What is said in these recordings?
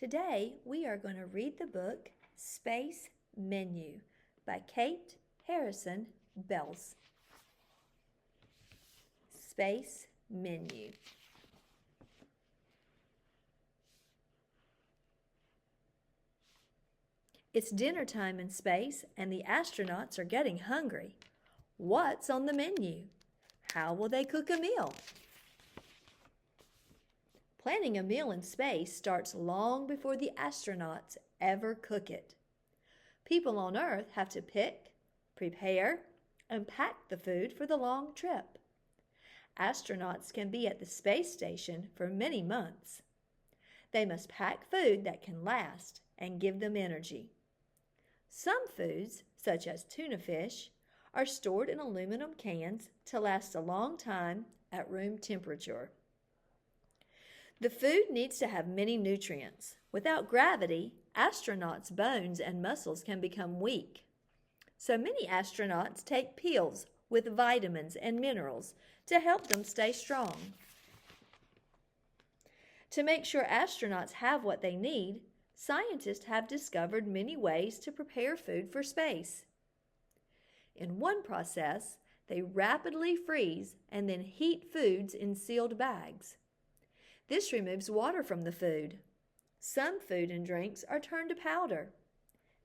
Today we are going to read the book Space Menu by Kate Harrison Belz. Space Menu. It's dinner time in space and the astronauts are getting hungry. What's on the menu? How will they cook a meal? Planning a meal in space starts long before the astronauts ever cook it. People on Earth have to pick, prepare, and pack the food for the long trip. Astronauts can be at the space station for many months. They must pack food that can last and give them energy. Some foods, such as tuna fish, are stored in aluminum cans to last a long time at room temperature. The food needs to have many nutrients. Without gravity, astronauts' bones and muscles can become weak. So many astronauts take pills with vitamins and minerals to help them stay strong. To make sure astronauts have what they need, scientists have discovered many ways to prepare food for space. In one process, they rapidly freeze and then heat foods in sealed bags. This removes water from the food. Some food and drinks are turned to powder.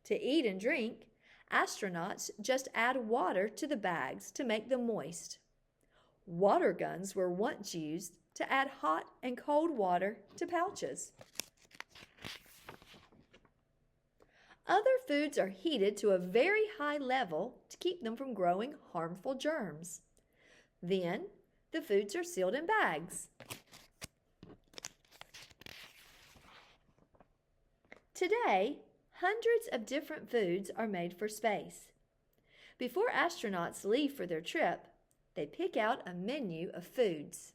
To eat and drink, astronauts just add water to the bags to make them moist. Water guns were once used to add hot and cold water to pouches. Other foods are heated to a very high level to keep them from growing harmful germs. Then, the foods are sealed in bags. Today, hundreds of different foods are made for space. Before astronauts leave for their trip, they pick out a menu of foods.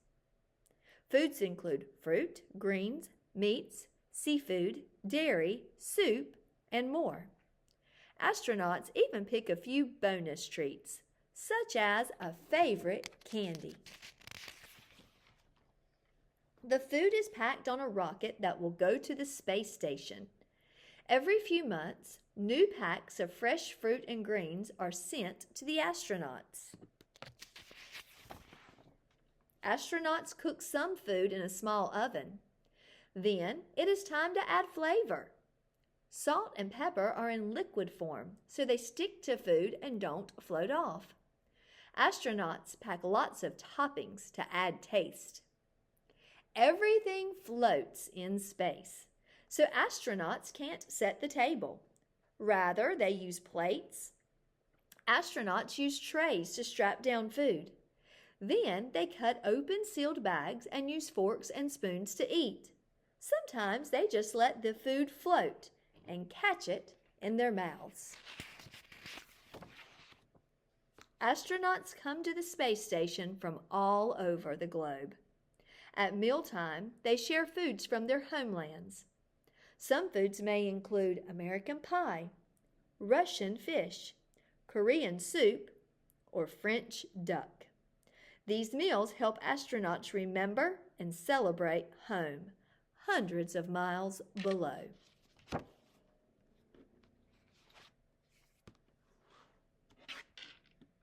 Foods include fruit, greens, meats, seafood, dairy, soup, and more. Astronauts even pick a few bonus treats, such as a favorite candy. The food is packed on a rocket that will go to the space station. Every few months, new packs of fresh fruit and greens are sent to the astronauts. Astronauts cook some food in a small oven. Then it is time to add flavor. Salt and pepper are in liquid form, so they stick to food and don't float off. Astronauts pack lots of toppings to add taste. Everything floats in space, so astronauts can't set the table. Rather, they use plates. Astronauts use trays to strap down food. Then they cut open sealed bags and use forks and spoons to eat. Sometimes they just let the food float and catch it in their mouths. Astronauts come to the space station from all over the globe. At mealtime, they share foods from their homelands. Some foods may include American pie, Russian fish, Korean soup, or French duck. These meals help astronauts remember and celebrate home, hundreds of miles below.